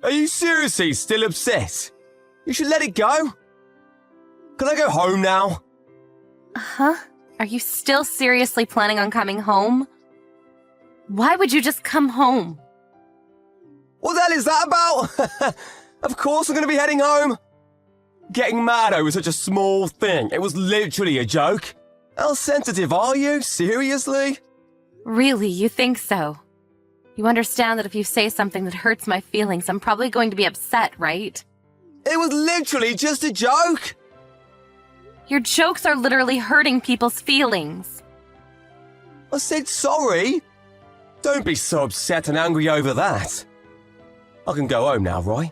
Are you seriously still upset? You should let it go. Can I go home now? Huh? Are you still seriously planning on coming home? Why would you just come home? What the hell is that about? Of course I'm going to be heading home. Getting mad over such a small thing. It was literally a joke. How sensitive are you? Seriously? Really, you think so? You understand that if you say something that hurts my feelings, I'm probably going to be upset, right? It was literally just a joke. Your jokes are literally hurting people's feelings. I said sorry. Don't be so upset and angry over that. I can go home now, Roy.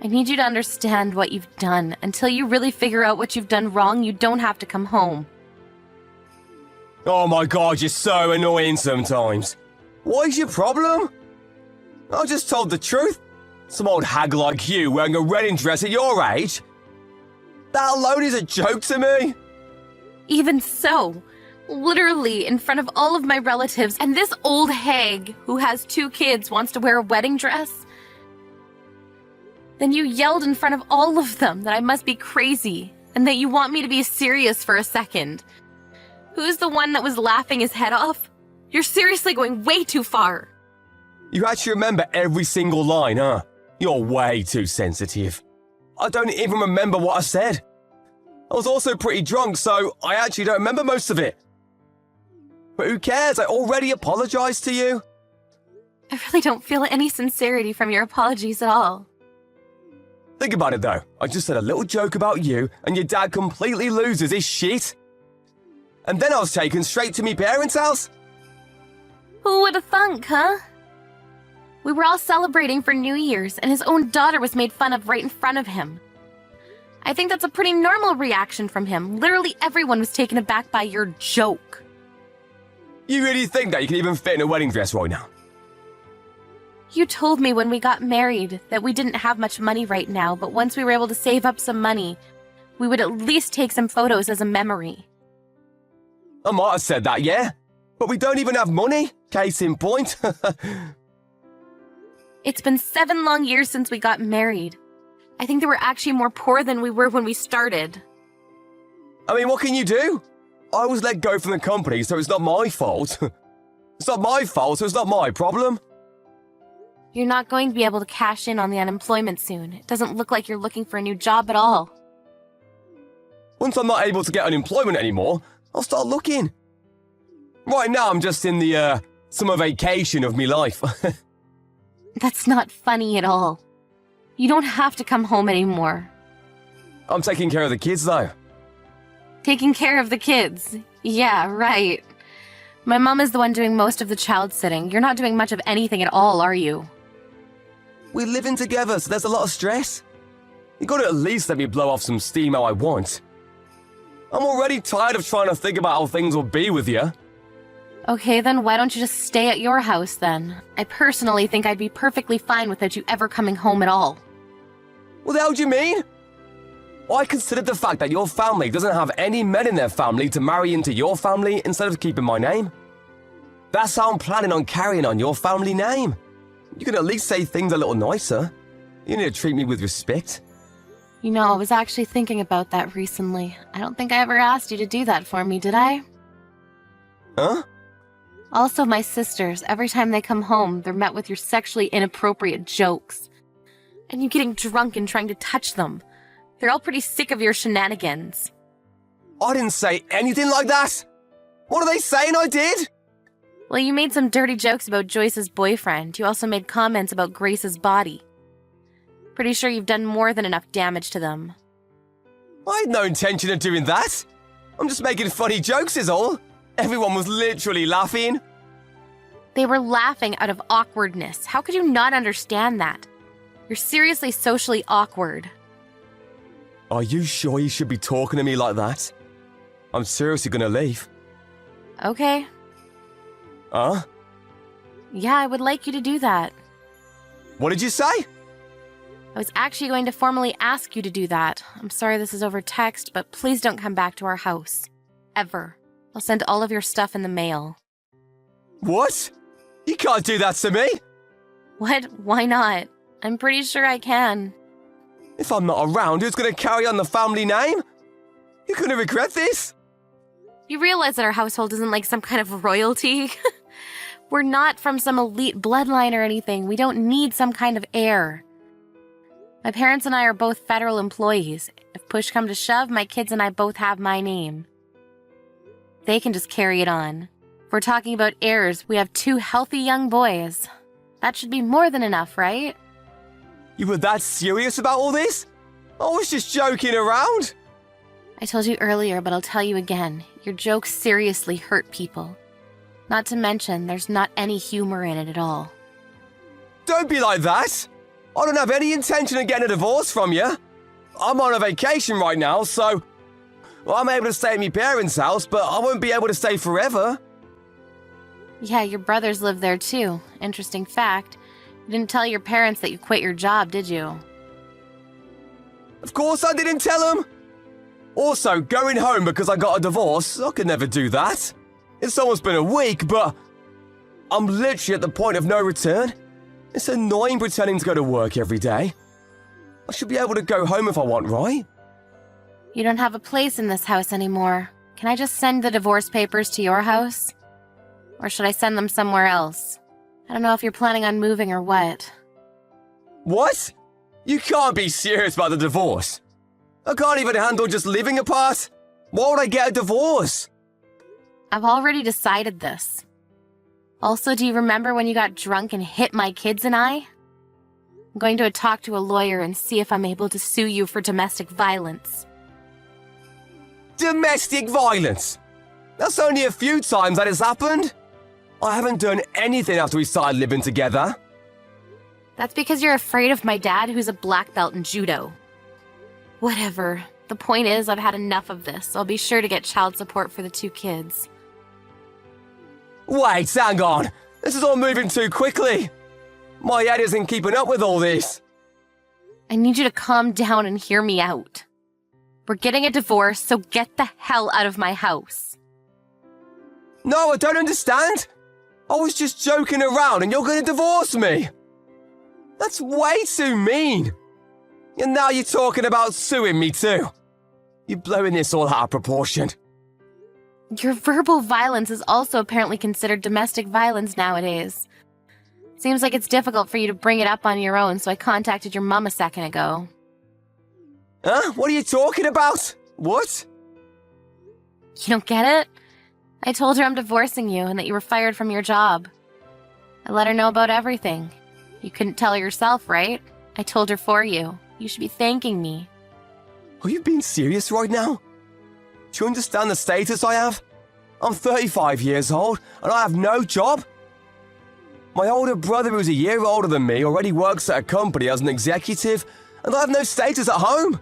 I need you to understand what you've done. Until you really figure out what you've done wrong, you don't have to come home. Oh my god, you're so annoying sometimes. What is your problem? I just told the truth. Some old hag like you wearing a wedding dress at your age? That alone is a joke to me. Even so, literally in front of all of my relatives, and this old hag who has 2 kids wants to wear a wedding dress? Then you yelled in front of all of them that I must be crazy, and that you want me to be serious for a second. Who's the one that was laughing his head off? You're seriously going way too far. You actually remember every single line, huh? You're way too sensitive. I don't even remember what I said. I was also pretty drunk, so I actually don't remember most of it. But who cares? I already apologized to you. I really don't feel any sincerity from your apologies at all. Think about it though. I just said a little joke about you, and your dad completely loses his shit. And then I was taken straight to me parents' house. Who would have thunk, huh? We were all celebrating for New Year's, and his own daughter was made fun of right in front of him. I think that's a pretty normal reaction from him. Literally everyone was taken aback by your joke. You really think that you can even fit in a wedding dress right now? You told me when we got married that we didn't have much money right now, but once we were able to save up some money, we would at least take some photos as a memory. I might have said that, yeah. But we don't even have money. Case in point. It's been 7 long years since we got married. I think that we're actually more poor than we were when we started. I mean, what can you do? I was let go from the company, so it's not my fault. It's not my fault, so it's not my problem. You're not going to be able to cash in on the unemployment soon. It doesn't look like you're looking for a new job at all. Once I'm not able to get unemployment anymore, I'll start looking. Right now, I'm just in the, summer vacation of me life. That's not funny at all. You don't have to come home anymore. I'm taking care of the kids, though. Taking care of the kids. Yeah, right. My mom is the one doing most of the child sitting. You're not doing much of anything at all, are you? We're living together, so there's a lot of stress. You gotta at least let me blow off some steam how I want. I'm already tired of trying to think about how things will be with you. Okay, then why don't you just stay at your house then? I personally think I'd be perfectly fine without you ever coming home at all. What the hell do you mean? I considered the fact that your family doesn't have any men in their family to marry into your family instead of keeping my name. That's how I'm planning on carrying on your family name. You can at least say things a little nicer. You need to treat me with respect. You know, I was actually thinking about that recently. I don't think I ever asked you to do that for me, did I? Huh? Also, my sisters, every time they come home, they're met with your sexually inappropriate jokes. And you getting drunk and trying to touch them. They're all pretty sick of your shenanigans. I didn't say anything like that. What are they saying I did? Well, you made some dirty jokes about Joyce's boyfriend. You also made comments about Grace's body. Pretty sure you've done more than enough damage to them. I had no intention of doing that. I'm just making funny jokes is all. Everyone was literally laughing. They were laughing out of awkwardness. How could you not understand that? You're seriously socially awkward. Are you sure you should be talking to me like that? I'm seriously gonna leave. Okay. Huh? Yeah, I would like you to do that. What did you say? I was actually going to formally ask you to do that. I'm sorry this is over text, but please don't come back to our house. Ever. I'll send all of your stuff in the mail. What? You can't do that to me. What? Why not? I'm pretty sure I can. If I'm not around, who's going to carry on the family name? You're going to regret this. You realize that our household isn't like some kind of royalty? We're not from some elite bloodline or anything. We don't need some kind of heir. My parents and I are both federal employees. If push come to shove, my kids and I both have my name. They can just carry it on. If we're talking about heirs, we have 2 healthy young boys. That should be more than enough, right? You were that serious about all this? I was just joking around. I told you earlier, but I'll tell you again. Your jokes seriously hurt people. Not to mention, there's not any humor in it at all. Don't be like that. I don't have any intention of getting a divorce from you. I'm on a vacation right now, so I'm able to stay at my parents' house, but I won't be able to stay forever. Yeah, your brothers live there too. Interesting fact. You didn't tell your parents that you quit your job, did you? Of course I didn't tell them. Also, going home because I got a divorce, I could never do that. It's almost been a week, but I'm literally at the point of no return. It's annoying pretending to go to work every day. I should be able to go home if I want, right? You don't have a place in this house anymore. Can I just send the divorce papers to your house? Or should I send them somewhere else? I don't know if you're planning on moving or what. What? You can't be serious about the divorce. I can't even handle just living apart. Why would I get a divorce? I've already decided this. Also, do you remember when you got drunk and hit my kids and I? I'm going to talk to a lawyer and see if I'm able to sue you for domestic violence. Domestic violence? That's only a few times that has happened. I haven't done anything after we started living together. That's because you're afraid of my dad, who's a black belt in judo. Whatever. The point is, I've had enough of this. I'll be sure to get child support for the 2 kids. Wait, hang on. This is all moving too quickly. My head isn't keeping up with all this. I need you to calm down and hear me out. We're getting a divorce, so get the hell out of my house. No, I don't understand. I was just joking around and you're going to divorce me. That's way too mean. And now you're talking about suing me too. You're blowing this all out of proportion. Your verbal violence is also apparently considered domestic violence nowadays. Seems like it's difficult for you to bring it up on your own, so I contacted your mom a second ago. Huh? What are you talking about? What? You don't get it? I told her I'm divorcing you and that you were fired from your job. I let her know about everything. You couldn't tell her yourself, right? I told her for you. You should be thanking me. Are you being serious right now? Do you understand the status I have? I'm 35 years old and I have no job. My older brother, who's a year older than me, already works at a company as an executive, and I have no status at home.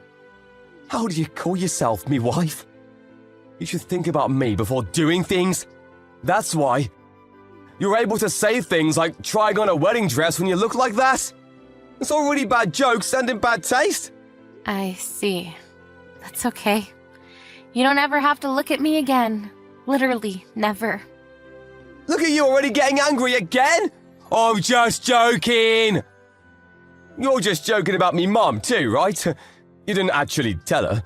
How do you call yourself me wife? You should think about me before doing things. That's why. You're able to say things like trying on a wedding dress when you look like that. It's all really bad jokes and in bad taste. I see. That's okay. You don't ever have to look at me again. Literally, never. Look at you already getting angry again? I'm just joking. You're just joking about me mum too, right? You didn't actually tell her.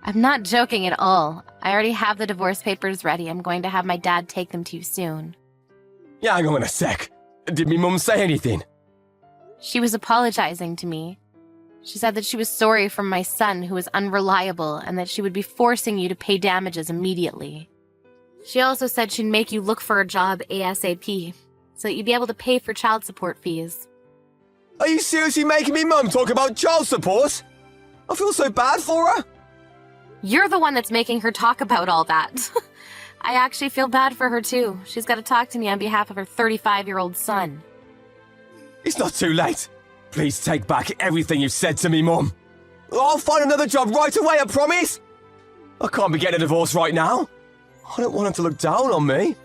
I'm not joking at all. I already have the divorce papers ready. I'm going to have my dad take them to you soon. Yeah, hang on a sec. Did me mum say anything? She was apologizing to me. She said that she was sorry for my son, who was unreliable, and that she would be forcing you to pay damages immediately. She also said she'd make you look for a job ASAP, so that you'd be able to pay for child support fees. Are you seriously making me mum talk about child support? I feel so bad for her. You're the one that's making her talk about all that. I actually feel bad for her too. She's got to talk to me on behalf of her 35-year-old son. It's not too late. Please take back everything you've said to me, Mum. I'll find another job right away, I promise. I can't be getting a divorce right now. I don't want him to look down on me.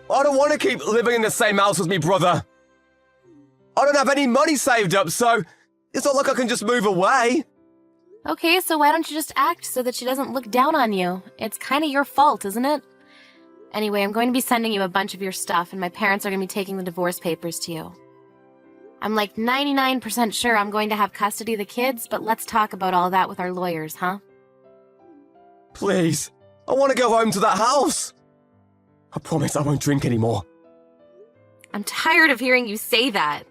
I don't want to keep living in the same house as me brother. I don't have any money saved up, so it's not like I can just move away. Okay, so why don't you just act so that she doesn't look down on you? It's kind of your fault, isn't it? Anyway, I'm going to be sending you a bunch of your stuff, and my parents are going to be taking the divorce papers to you. I'm like 99% sure I'm going to have custody of the kids, but let's talk about all that with our lawyers, huh? Please, I want to go home to that house. I promise I won't drink anymore. I'm tired of hearing you say that.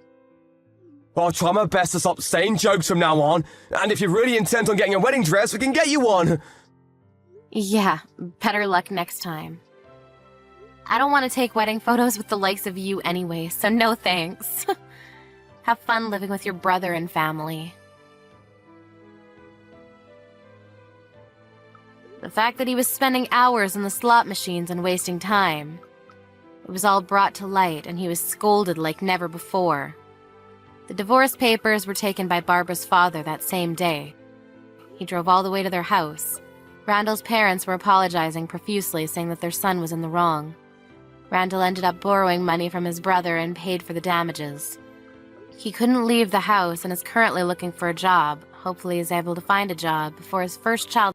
I'll try my best to stop saying jokes from now on, and if you're really intent on getting a wedding dress, we can get you one. Yeah, better luck next time. I don't want to take wedding photos with the likes of you anyway, so no thanks. Have fun living with your brother and family. The fact that he was spending hours in the slot machines and wasting time. It was all brought to light, and he was scolded like never before. The divorce papers were taken by Barbara's father that same day. He drove all the way to their house. Randall's parents were apologizing profusely, saying that their son was in the wrong. Randall ended up borrowing money from his brother and paid for the damages. He couldn't leave the house and is currently looking for a job. Hopefully he's able to find a job before his first child